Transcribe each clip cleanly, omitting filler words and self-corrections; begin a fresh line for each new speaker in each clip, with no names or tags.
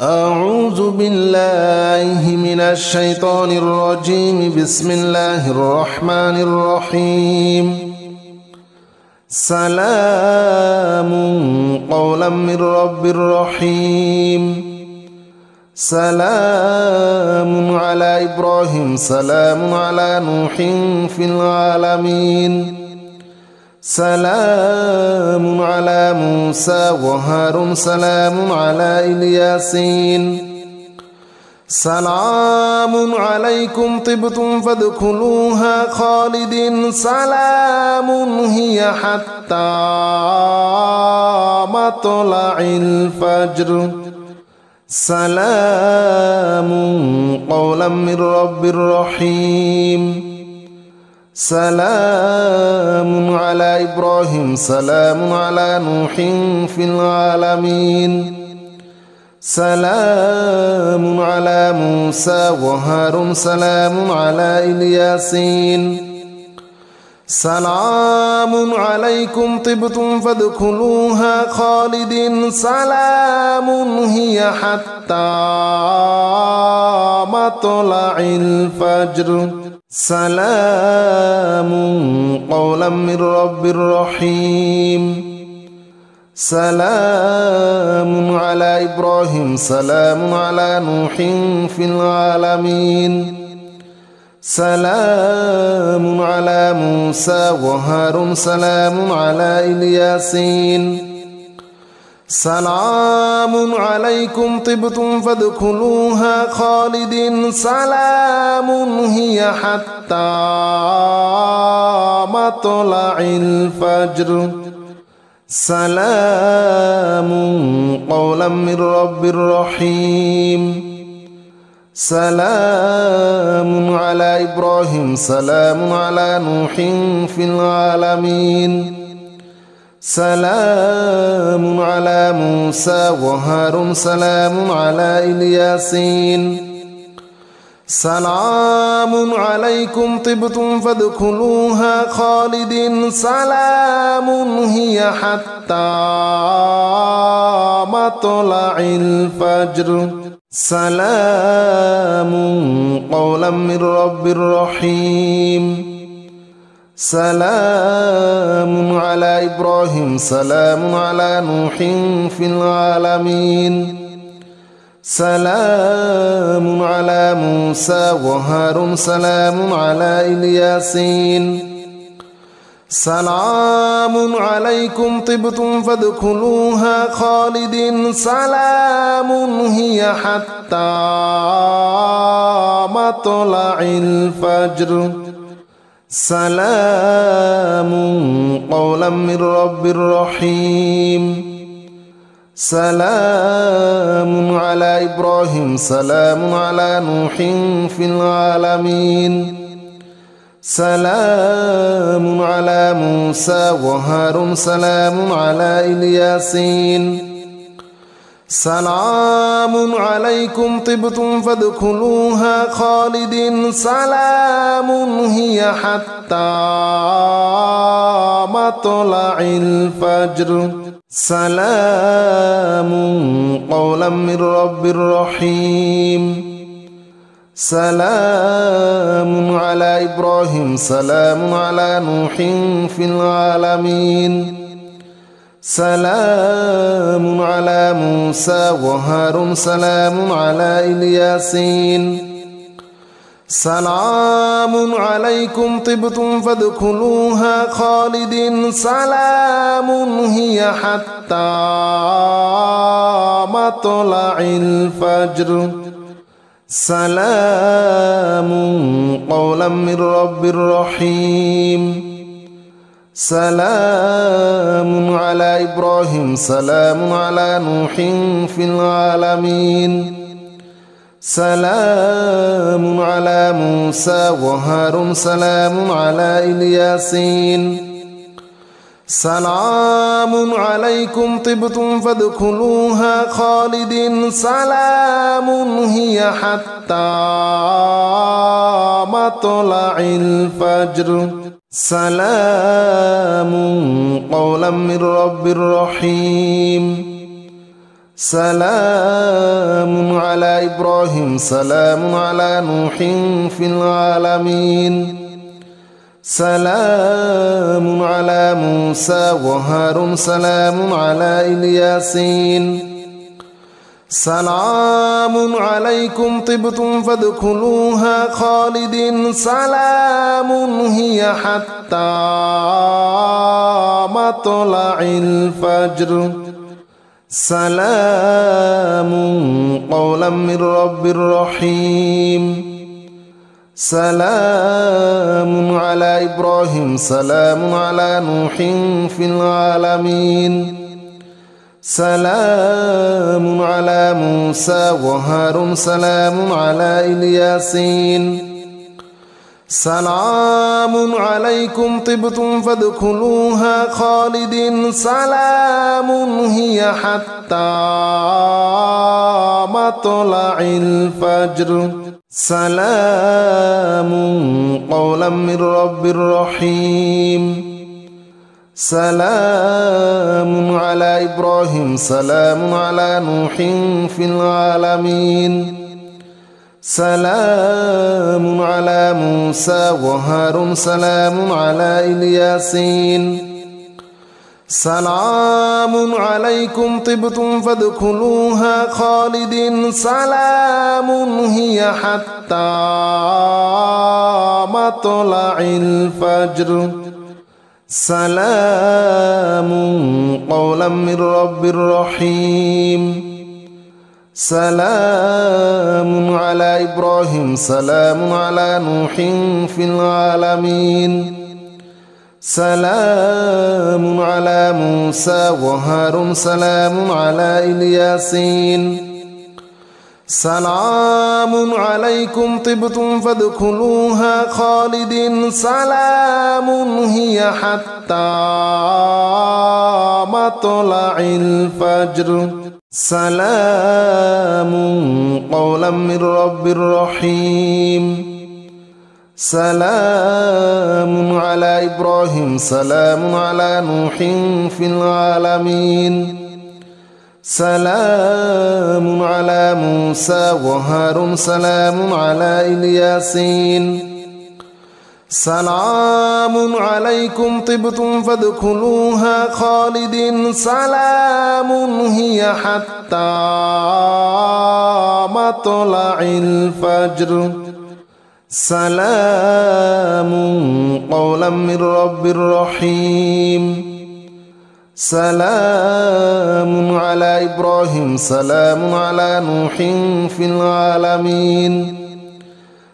أعوذ بالله من الشيطان الرجيم. بسم الله الرحمن الرحيم. سلام قولا من رب رحيم. سلام على إبراهيم. سلام على نوح في العالمين. سلام على موسى وهارون. سلام على الياسين. سلام عليكم طبتم فادخلوها خالدين. سلام هي حتى مطلع الفجر. سلام قولا من رب رحيم. سلام على إبراهيم. سلام على نوح في العالمين. سلام على موسى وهارون. سلام على الياسين. سلام عليكم طبتم فادخلوها خالدين. سلام هي حتى مطلع الفجر. سلام قولا من رب رحيم. سلام على إبراهيم. سلام على نوح في العالمين. سلام على موسى وهارون. سلام على الياسين. سلام عليكم طبتم فادخلوها خالدين. سلام هي حتى مطلع الفجر. سلام قولا من رب رحيم. سلام على إبراهيم. سلام على نوح في العالمين. سلام على موسى وهارون. سلام على الياسين. سلام عليكم طبتم فادخلوها خالدين. سلام هي حتى مطلع الفجر. سلام قولا من رب رحيم. سلام على إبراهيم. سلام على نوح في العالمين. سلام على موسى وهارون. سلام على الياسين. سلام عليكم طبتم فادخلوها خالدين. سلام هي حتى مطلع الفجر. سلام قولا من رب رحيم. سلام على إبراهيم. سلام على نوح في العالمين. سلام على موسى وهارون. سلام على الياسين. سلام عليكم طبتم فادخلوها خالدين. سلام هي حتى مطلع الفجر. سلام قولا من رب رحيم. سلام على إبراهيم. سلام على نوح في العالمين. سلام على موسى وهارون. سلام على الياسين. سلام عليكم طبتم فادخلوها خالدين. سلام هي حتى مطلع الفجر. سلام قولا من رب رحيم. سلام على إبراهيم. سلام على نوح في العالمين. سلام على موسى وهارون. سلام على الياسين. سلام عليكم طبتم فادخلوها خالدين. سلام هي حتى مطلع الفجر. سلام قولا من رب رحيم. سلام إبراهيم سلام على نوح في العالمين سلام على موسى وهارون سلام على الياسين سلام عليكم طبتم فادخلوها خالدين سلام هي حتى مطلع الفجر سلام قولا من رب رحيم سلام على إبراهيم سلام على نوح في العالمين سلام على موسى وهارون سلام على الياسين سلام عليكم طبتم فادخلوها خالدين سلام هي حتى مطلع الفجر سلام قولا من رب رحيم سلام على إبراهيم سلام على نوح في العالمين سلام على موسى وهارون سلام على الياسين سلام عليكم طبتم فادخلوها خالدين سلام هي حتى مطلع الفجر سلام قولا من رب رحيم سلام على إبراهيم سلام على نوح في العالمين سلام على موسى وهارون سلام على الياسين سلام عليكم طبتم فادخلوها خالدين سلام هي حتى مطلع الفجر سلام قولا من رب رحيم سلام على إبراهيم سلام على نوح في العالمين سلام على موسى وهارون سلام على الياسين سلام عليكم طبتم فادخلوها خالدين سلام هي حتى مطلع الفجر سلام قولا من رب رحيم سلام على إبراهيم سلام على نوح في العالمين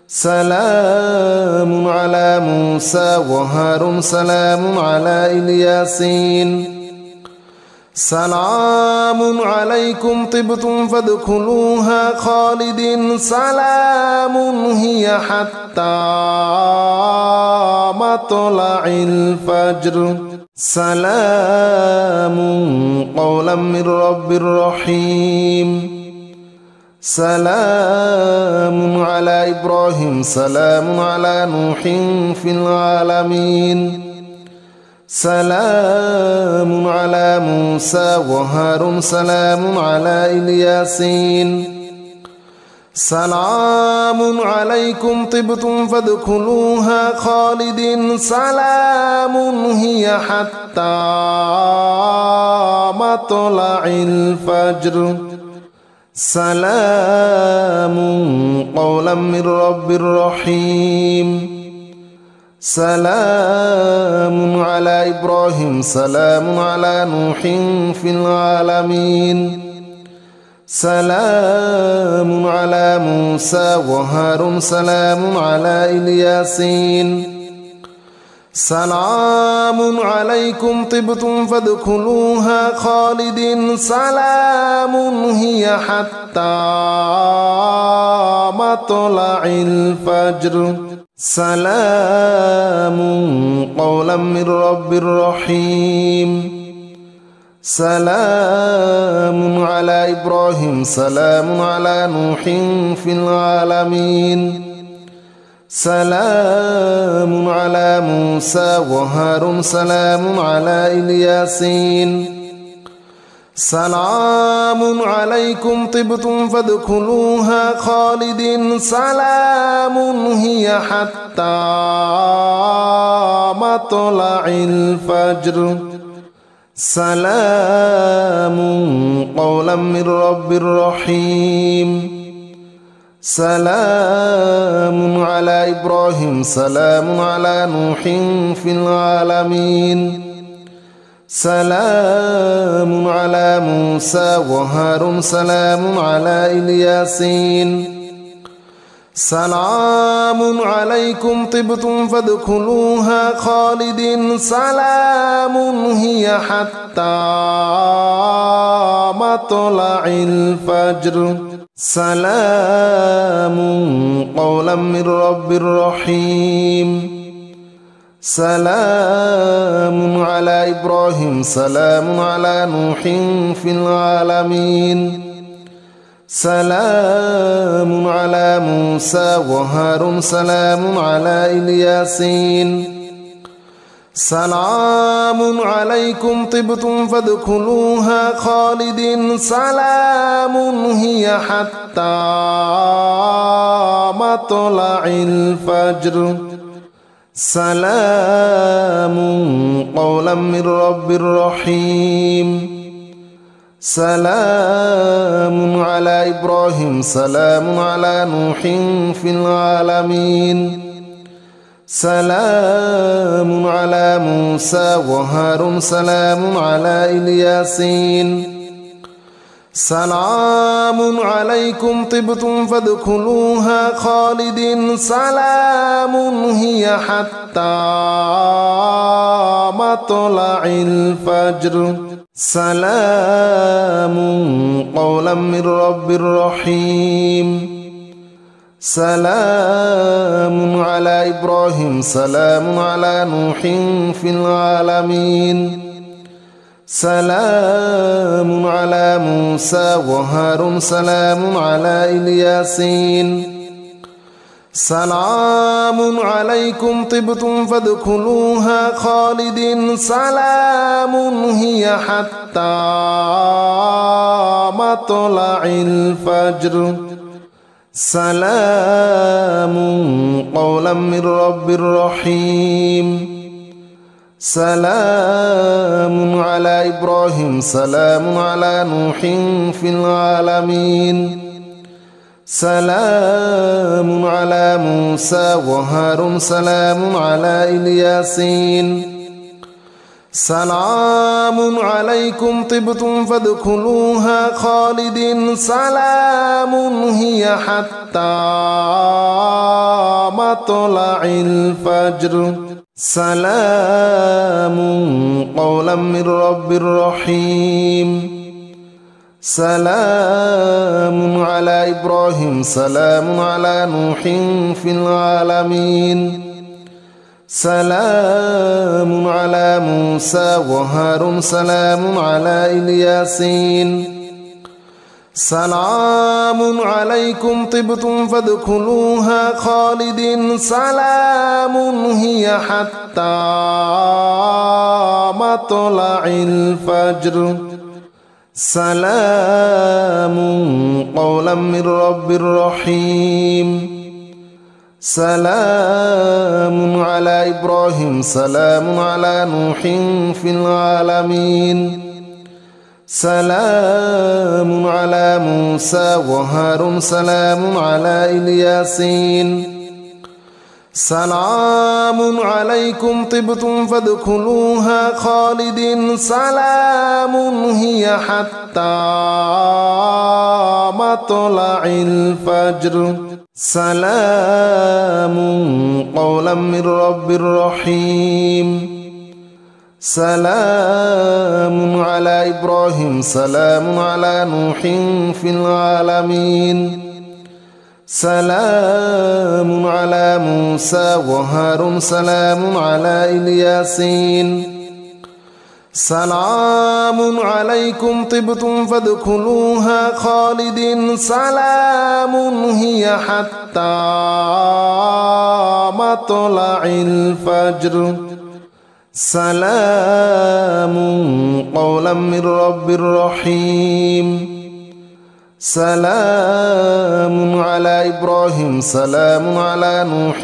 سلام على موسى وهارون سلام على الياسين سلام عليكم طبتم فادخلوها خالدين سلام هي حتى مطلع الفجر سلام قولا من رب رحيم سلام على إبراهيم سلام على نوح في العالمين سلام على موسى وهارون سلام على الياسين سلام عليكم طبتم فادخلوها خالدين سلام هي حتى مطلع الفجر سلام قولا من رب رحيم سلام على إبراهيم سلام على نوح في العالمين سلام على موسى وهارون سلام على الياسين سلام عليكم طبتم فادخلوها خالدين سلام هي حتى مطلع الفجر سلام قولا من رب رحيم سلام على إبراهيم سلام على نوح في العالمين سلام على موسى وهارون سلام على الياسين سلام عليكم طبتم فادخلوها خالدين سلام هي حتى مطلع الفجر سلام قولا من رب رحيم سلام على إبراهيم سلام على نوح في العالمين سلام على موسى وهارون سلام على الياسين سلام عليكم طبتم فادخلوها خالدين سلام هي حتى مطلع الفجر سلام قولا من رب رحيم سلام على إبراهيم سلام على نوح في العالمين سلام على موسى وهارون سلام على الياسين سلام عليكم طبتم فادخلوها خالدين سلام هي حتى مطلع الفجر سلام قولا من رب رحيم سلام على إبراهيم سلام على نوح في العالمين سلام على موسى وهارون سلام على الياسين سلام عليكم طبتم فادخلوها خالدين سلام هي حتى مطلع الفجر سلام قولا من رب رحيم سلام على إبراهيم سلام على نوح في العالمين سلام على موسى وهارون سلام على الياسين سلام عليكم طبتم فادخلوها خالدين سلام هي حتى مطلع الفجر سلام قولا من رب رحيم سلام على إبراهيم سلام على نوح في العالمين سلام على موسى وهارون سلام على الياسين سلام عليكم طبتم فادخلوها خالدين سلام هي حتى مطلع الفجر سلام قولا من رب رحيم سلام على إبراهيم سلام على نوح في العالمين سلام على موسى وهارون سلام على الياسين سلام عليكم طبتم فادخلوها خالدين سلام هي حتى مطلع الفجر سلام قولا من رب رحيم سلام على إبراهيم سلام على نوح في العالمين سلام على موسى وهارون سلام على الياسين سلام عليكم طبتم فادخلوها خالدين سلام هي حتى مطلع الفجر سلام قولا من رب رحيم سلام على إبراهيم سلام على نوح في العالمين سلام على موسى وهارون سلام على الياسين سلام عليكم طبتم فادخلوها خالدين سلام هي حتى مطلع الفجر سلام قولا من رب رحيم سلام على إبراهيم سلام على نوح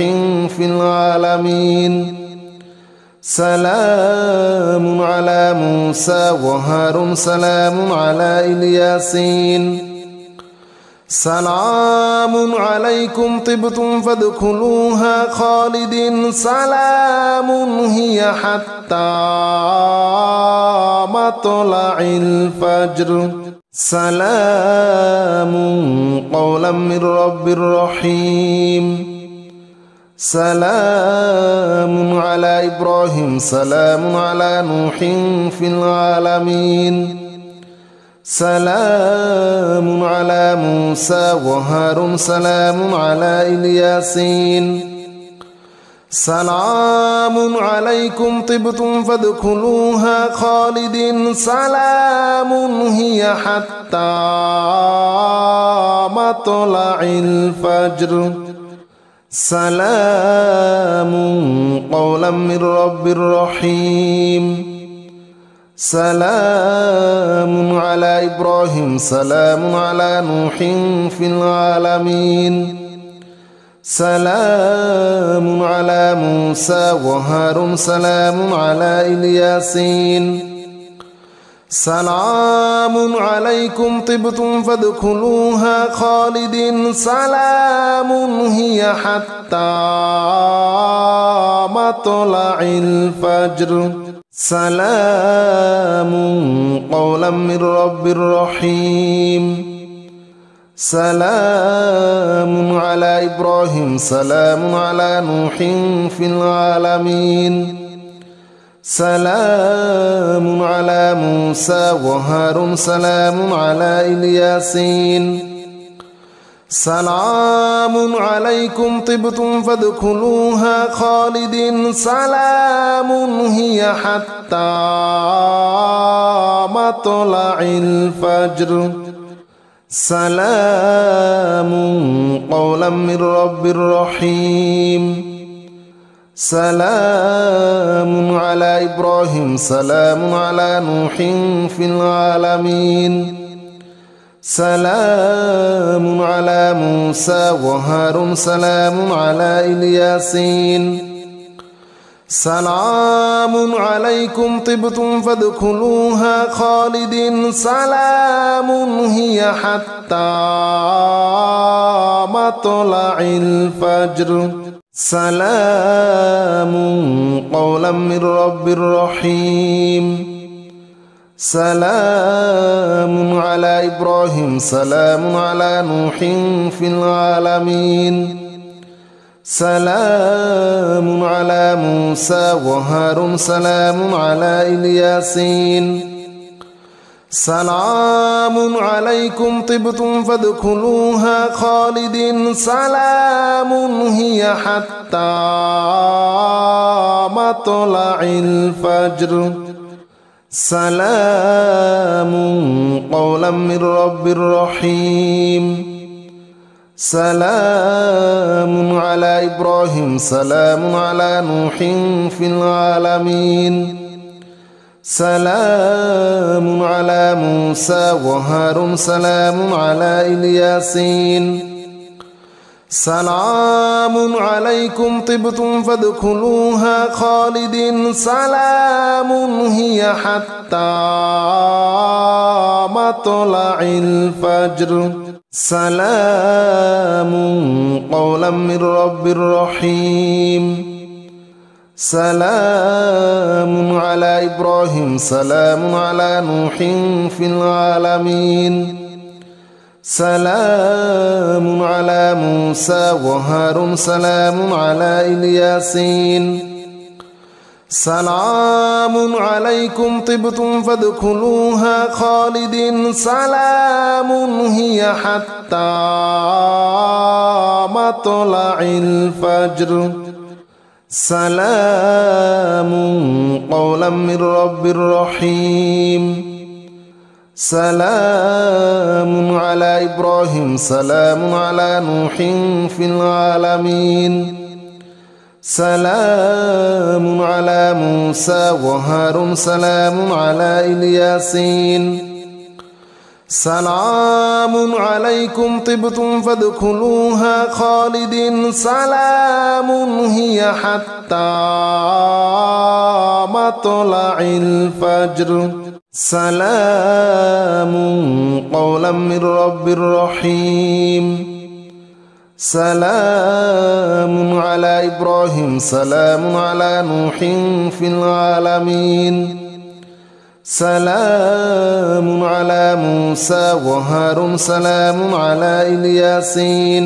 في العالمين سلام على موسى وهارون سلام على الياسين سلام عليكم طبتم فادخلوها خالدين سلام هي حتى مطلع الفجر سلام قولا من رب رحيم سلام على إبراهيم سلام على نوح في العالمين سلام على موسى وهارون سلام على الياسين سلام عليكم طبتم فادخلوها خالدين سلام هي حتى مطلع الفجر سلام قولا من رب رحيم سلام على إبراهيم سلام على نوح في العالمين سلام على موسى وهارون سلام على الياسين سلام عليكم طبتم فادخلوها خالدين سلام هي حتى مطلع الفجر سلام قولا من رب رحيم سلام على إبراهيم سلام على نوح في العالمين سلام على موسى وهارون سلام على الياسين سلام عليكم طبتم فادخلوها خالدين سلام هي حتى مطلع الفجر سلام قولا من رب رحيم سلام على إبراهيم سلام على نوح في العالمين سلام على موسى وهارون سلام على الياسين سلام عليكم طبتم فادخلوها خالدين سلام هي حتى مطلع الفجر سلام قولا من رب رحيم سلام على إبراهيم سلام على نوح في العالمين سلام على موسى وهارون سلام على الياسين سلام عليكم طبتم فادخلوها خالدين سلام هي حتى مطلع الفجر سلام قولا من رب رحيم سلام على إبراهيم سلام على نوح في العالمين سلام على موسى وهارون سلام على الياسين سلام عليكم طبتم فادخلوها خالدين سلام هي حتى مطلع الفجر سلام قولا من رب رحيم سلام على إبراهيم سلام على نوح في العالمين سلام على موسى وهارون سلام على الياسين سلام عليكم طبتم فادخلوها خالدين سلام هي حتى مطلع الفجر سلام قولا من رب رحيم سلام على إبراهيم سلام على نوح في العالمين سلام على موسى وهارون سلام على الياسين سلام عليكم طبتم فادخلوها خالدين سلام هي حتى مطلع الفجر سلام قولا من رب رحيم سلام على إبراهيم سلام على نوح في العالمين سلام على موسى وهارون سلام على الياسين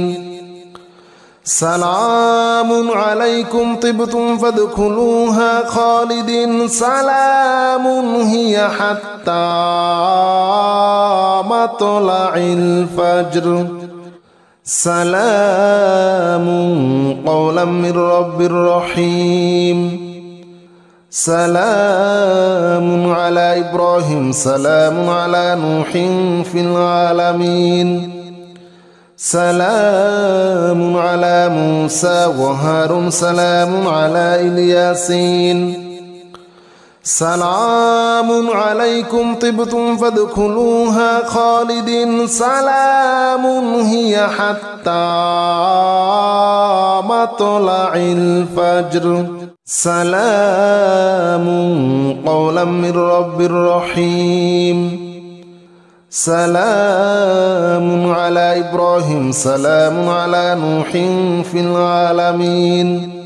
سلام عليكم طبتم فادخلوها خالدين سلام هي حتى مطلع الفجر سلام قولا من رب رحيم سلام على إبراهيم سلام على نوح في العالمين سلام على موسى وهارون سلام على الياسين سلام عليكم طبتم فادخلوها خالدين سلام هي حتى مطلع الفجر سلام قولا من رب رحيم سلام على إبراهيم سلام على نوح في العالمين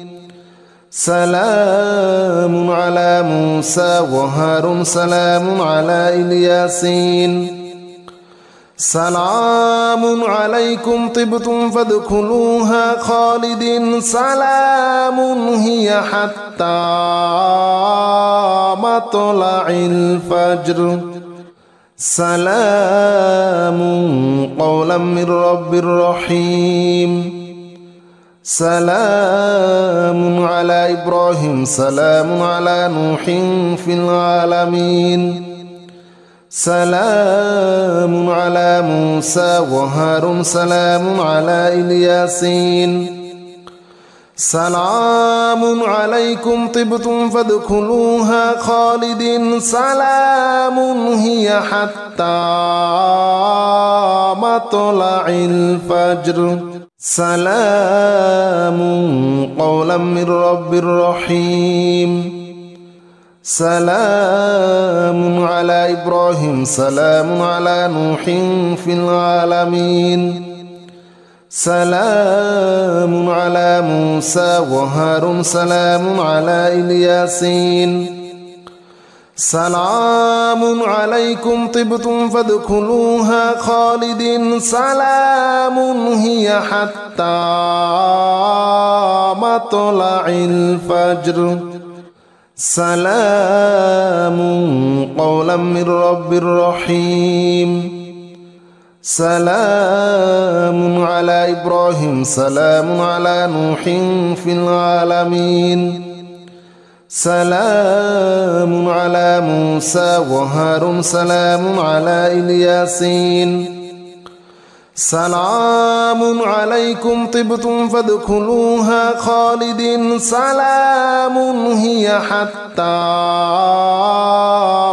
سلام على موسى وهارون سلام على الياسين سلام عليكم طبتم فادخلوها خالدين سلام هي حتى مطلع الفجر سلام قولا من رب رحيم سلام على إبراهيم سلام على نوح في العالمين سلام على موسى وهارون سلام على الياسين سلام عليكم طبتم فادخلوها خالدين سلام هي حتى مطلع الفجر سلام قولا من رب رحيم سلام على إبراهيم سلام على نوح في العالمين سلام على موسى وهارون سلام على الياسين سلام عليكم طبتم فادخلوها خالدين سلام هي حتى مطلع الفجر سلام قولا من رب رحيم سلام على إبراهيم سلام على نوح في العالمين سلام على موسى وهارون سلام على الياسين سلام عليكم طبتم فادخلوها خالدين سلام هي حتى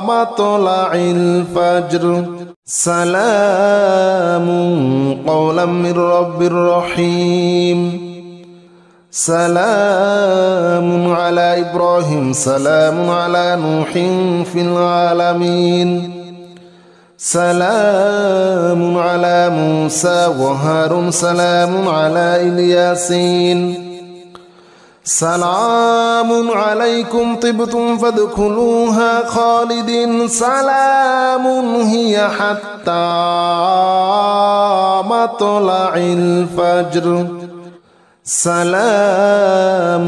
مطلع الفجر سلام قولا من رب رحيم سلام على إبراهيم سلام على نوح في العالمين سلام على موسى وهارون سلام على الياسين سلام عليكم طبتم فادخلوها خالدين سلام هي حتى مطلع الفجر سلام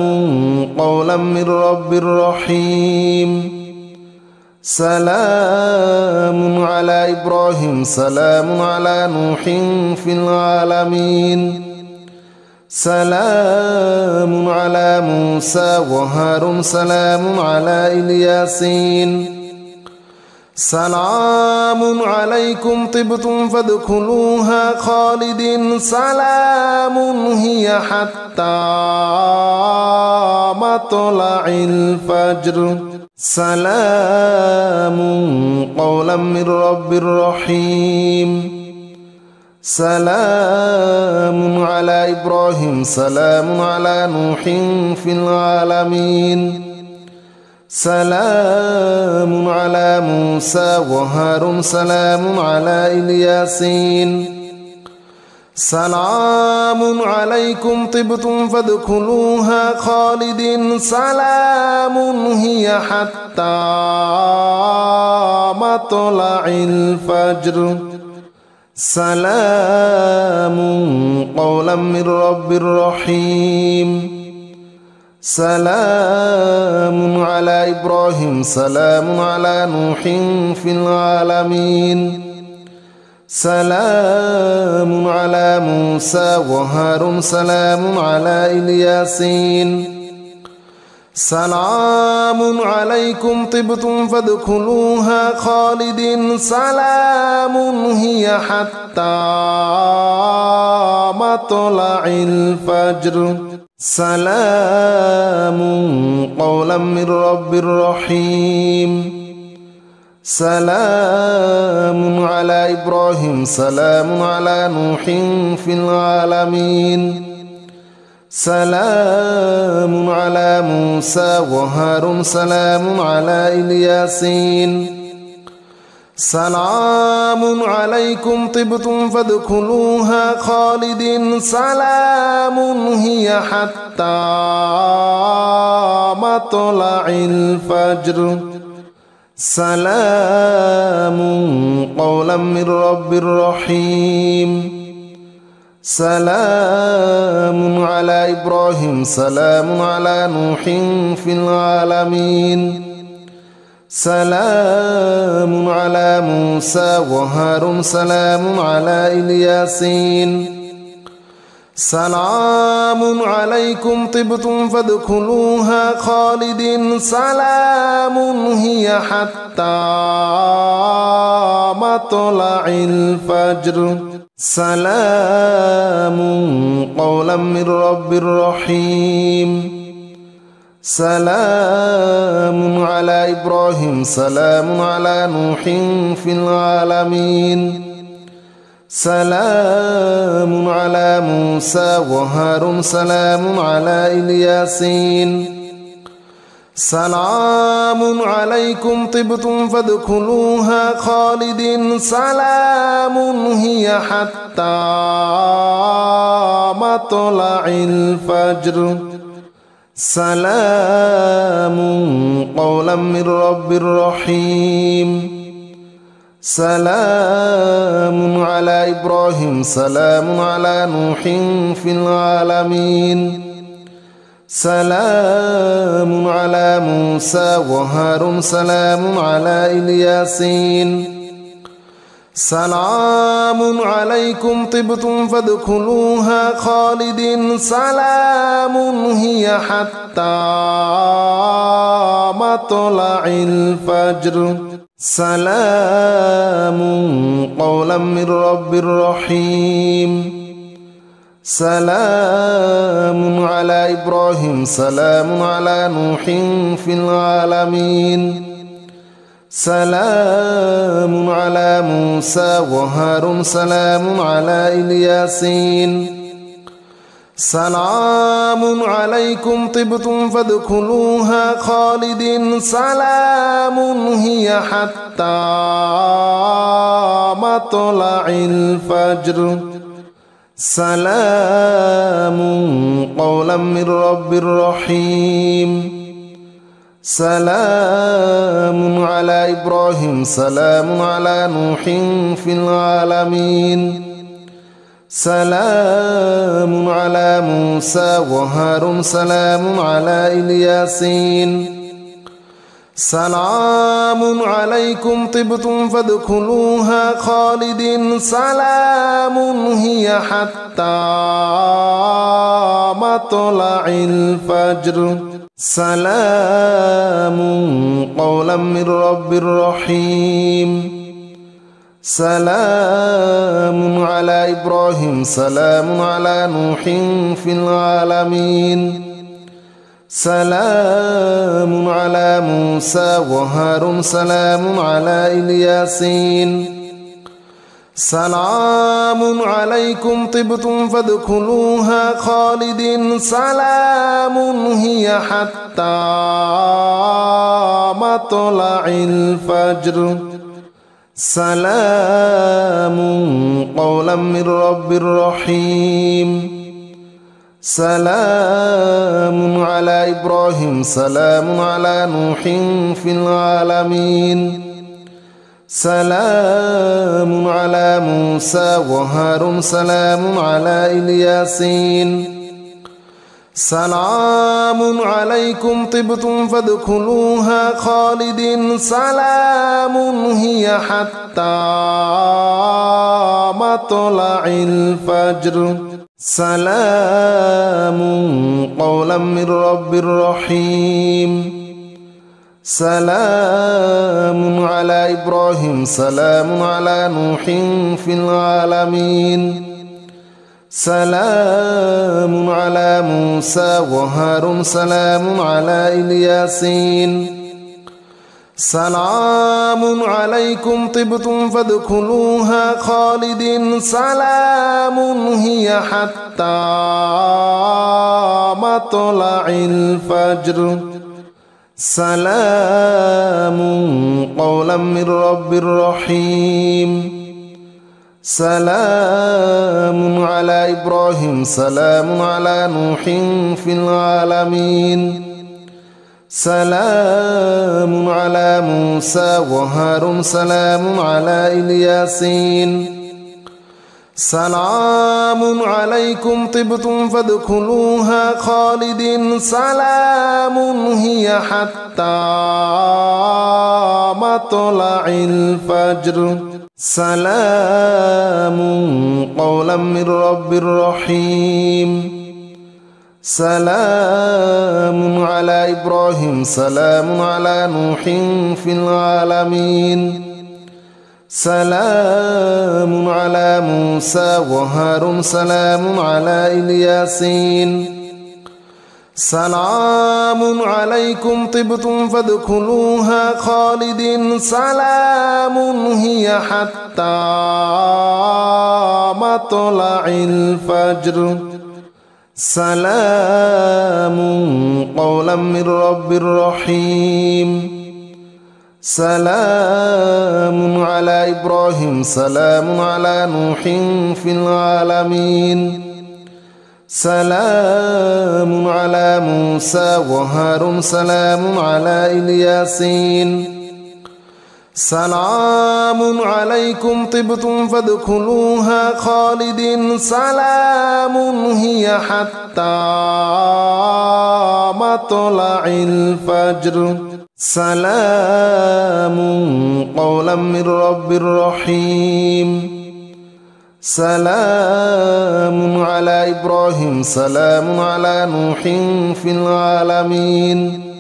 قولا من رب رحيم سلام على إبراهيم سلام على نوح في العالمين سلام على موسى وهارون سلام على الياسين سلام عليكم طبتم فادخلوها خالدين سلام هي حتى مطلع الفجر سلام قولا من رب رحيم سلام على إبراهيم سلام على نوح في العالمين سلام على موسى وهارون سلام على الياسين سلام عليكم طبتم فادخلوها خالدين سلام هي حتى مطلع الفجر سلام قولا من رب رحيم سلام على إبراهيم سلام على نوح في العالمين سلام على موسى وهارون سلام على الياسين سلام عليكم طبتم فادخلوها خالدين سلام هي حتى مطلع الفجر سلام قولا من رب رحيم سلام على إبراهيم سلام على نوح في العالمين سلام على موسى وهارون سلام على الياسين سلام عليكم طبتم فادخلوها خالدين سلام هي حتى مطلع الفجر سلام قولا من رب رحيم سلام على إبراهيم سلام على نوح في العالمين سلام على موسى وهارون سلام على الياسين سلام عليكم طبتم فادخلوها خالدين سلام هي حتى مطلع الفجر سلام قولا من رب رحيم سلام على إبراهيم سلام على نوح في العالمين سلام على موسى وهارون سلام على الياسين سلام عليكم طبتم فادخلوها خالدين سلام هي حتى مطلع الفجر سلام قولا من رب رحيم سلام على إبراهيم سلام على نوح في العالمين سلام على موسى وهارون سلام على الياسين سلام عليكم طبتم فادخلوها خالدين سلام هي حتى مطلع الفجر سلام قولا من رب رحيم سلام على إبراهيم سلام على نوح في العالمين سلام على موسى وهارون سلام على الياسين سلام عليكم طبتم فادخلوها خالدين سلام هي حتى مطلع الفجر سلام قولا من رب رحيم سلام على إبراهيم سلام على نوح في العالمين سلام على موسى وهارون سلام على الياسين سلام عليكم طبتم فادخلوها خالدين سلام هي حتى مطلع الفجر سلام قولا من رب رحيم سلام على إبراهيم سلام على نوح في العالمين سلام على موسى وهارون سلام على الياسين سلام عليكم طبتم فادخلوها خالدين سلام هي حتى مطلع الفجر سلام قولا من رب رحيم سلام على إبراهيم سلام على نوح في العالمين سلام على موسى وهارون سلام على الياسين سلام عليكم طبتم فادخلوها خالدين سلام هي حتى مطلع الفجر سلام قولا من رب رحيم سلام على إبراهيم سلام على نوح في العالمين سلام على موسى وهارون سلام على الياسين سلام عليكم طبتم فادخلوها خالدين سلام هي حتى مطلع الفجر سلام قولا من رب رحيم سلام على إبراهيم سلام على نوح في العالمين سلام على موسى وهارون سلام على الياسين سلام عليكم طبتم فادخلوها خالدين سلام هي حتى مطلع الفجر سلام قولا من رب رحيم سلام على إبراهيم سلام على نوح في العالمين سلام على موسى وهارون سلام على الياسين سلام عليكم طبتم فادخلوها خالدين سلام هي حتى مطلع الفجر سلام قولا من رب رحيم سلام على إبراهيم سلام على نوح في العالمين سلام على موسى وهارون سلام على الياسين سلام عليكم طبتم فادخلوها خالدين سلام هي حتى مطلع الفجر سلام قولا من رب رحيم سلام على إبراهيم سلام على نوح في العالمين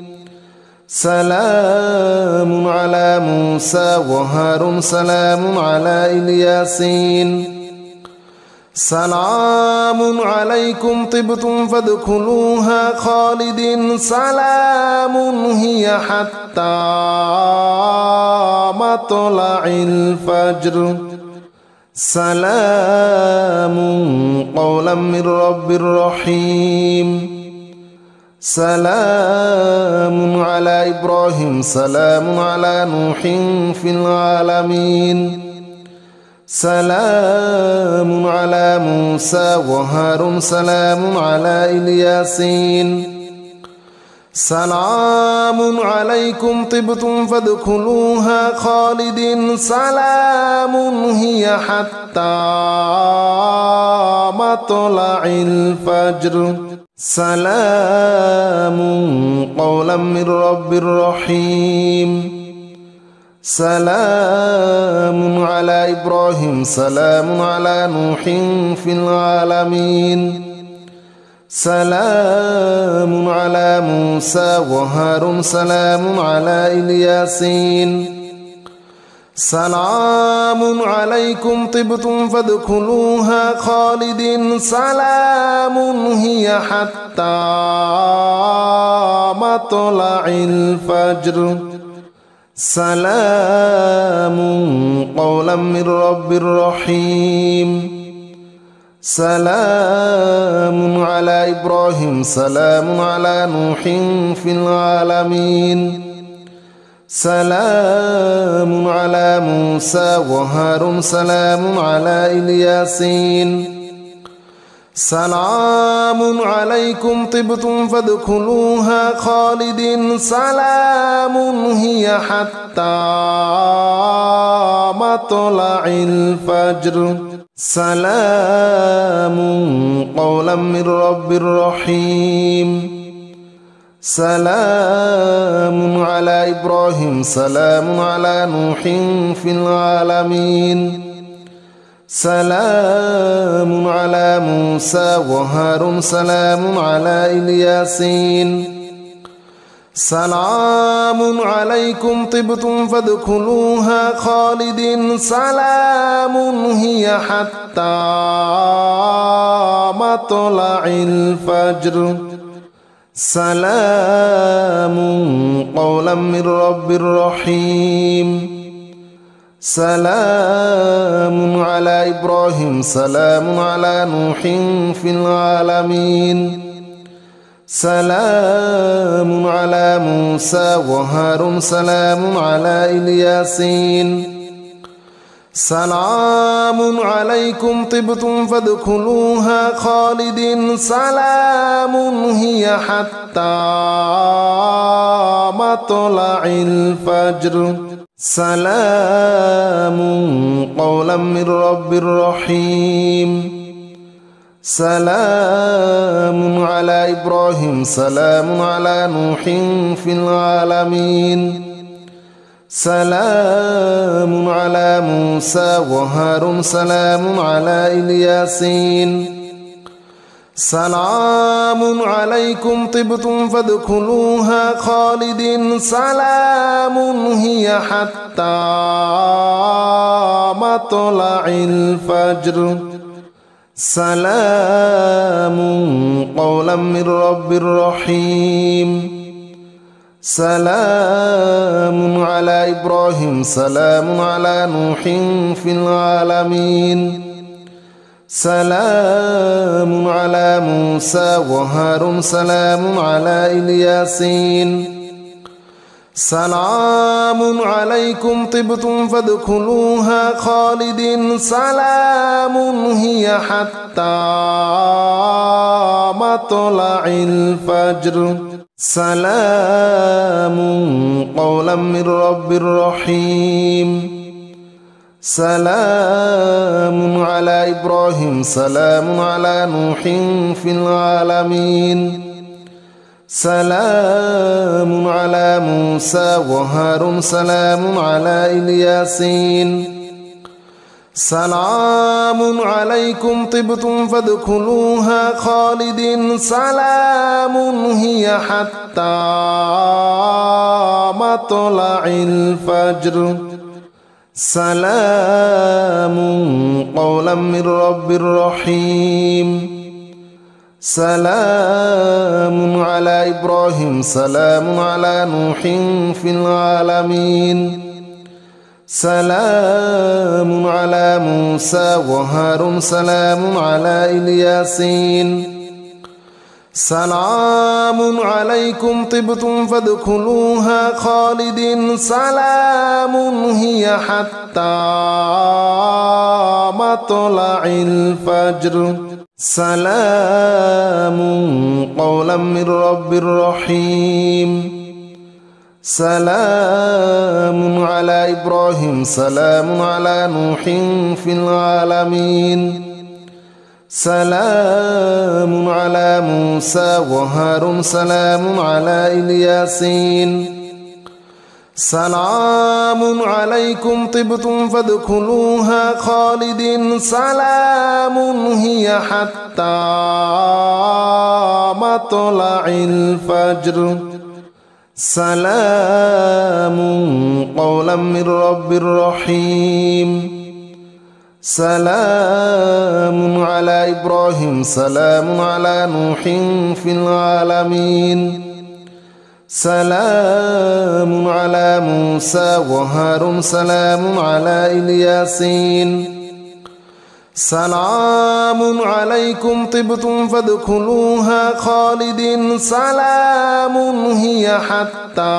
سلام على موسى وهارون سلام على الياسين سلام عليكم طبتم فادخلوها خالدين سلام هي حتى مطلع الفجر سلام قولا من رب رحيم سلام على إبراهيم سلام على نوح في العالمين سلام على موسى وهارون سلام على الياسين سلام عليكم طبتم فادخلوها خالدين سلام هي حتى مطلع الفجر سلام قولا من رب رحيم سلام على إبراهيم سلام على نوح في العالمين سلام على موسى وهارون سلام على الياسين سلام عليكم طبتم فادخلوها خالدين سلام هي حتى مطلع الفجر سلام قولا من رب رحيم سلام على إبراهيم سلام على نوح في العالمين سلام على موسى وهارون سلام على الياسين سلام عليكم طبتم فادخلوها خالدين سلام هي حتى مطلع الفجر سلام قولا من رب رحيم سلام على إبراهيم سلام على نوح في العالمين سلام على موسى وهارون سلام على الياسين سلام عليكم طبتم فادخلوها خالدين سلام هي حتى مطلع الفجر سلام قولا من رب رحيم سلام على إبراهيم سلام على نوح في العالمين سلام على موسى وهارون سلام على الياسين سلام عليكم طبتم فادخلوها خالدين سلام هي حتى مطلع الفجر سلام قولا من رب رحيم سلام على إبراهيم سلام على نوح في العالمين سلام على موسى وهارون سلام على الياسين سلام عليكم طبتم فادخلوها خالدين سلام هي حتى مطلع الفجر سلام قولا من رب رحيم سلام على إبراهيم سلام على نوح في العالمين سلام على موسى وهارون سلام على الياسين سلام عليكم طبتم فادخلوها خالدين سلام هي حتى مطلع الفجر سلام قولا من رب رحيم سلام على إبراهيم سلام على نوح في العالمين سلام على موسى وهارون سلام على الياسين سلام عليكم طبتم فادخلوها خالدين سلام هي حتى مطلع الفجر سلام قولا من رب رحيم سلام على إبراهيم سلام على نوح في العالمين سلام على موسى وهارون سلام على الياسين سلام عليكم طبتم فادخلوها خالدين سلام هي حتى مطلع الفجر سلام قولا من رب رحيم سلام على إبراهيم سلام على نوح في العالمين سلام على موسى وهارون سلام على الياسين سلام عليكم طبتم فادخلوها خالدين سلام هي حتى مطلع الفجر سلام قولا من رب رحيم سلام على إبراهيم سلام على نوح في العالمين سلام على موسى وهارون سلام على الياسين سلام عليكم طبتم فادخلوها خالدين سلام هي حتى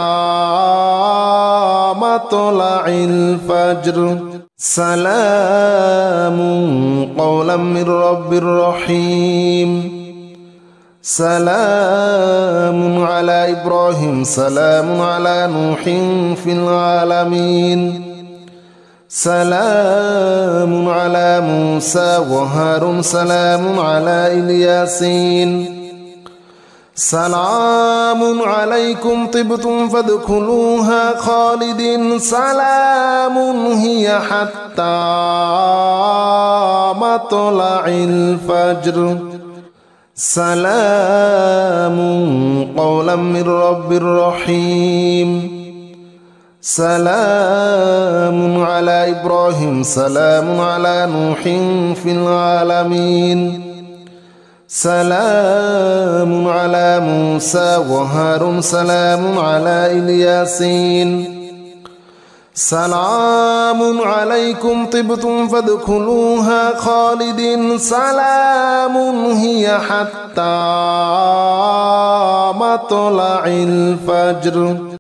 مطلع الفجر سلام قولا من رب رحيم سلام على إبراهيم سلام على نوح في العالمين سلام على موسى وهارون سلام على الياسين سلام عليكم طبتم فادخلوها خالدين سلام هي حتى مطلع الفجر سلام قولا من رب رحيم سلام على إبراهيم سلام على نوح في العالمين سلام على موسى وهارون سلام على الياسين سلام عليكم طبتم فادخلوها خالدين سلام هي حتى مطلع الفجر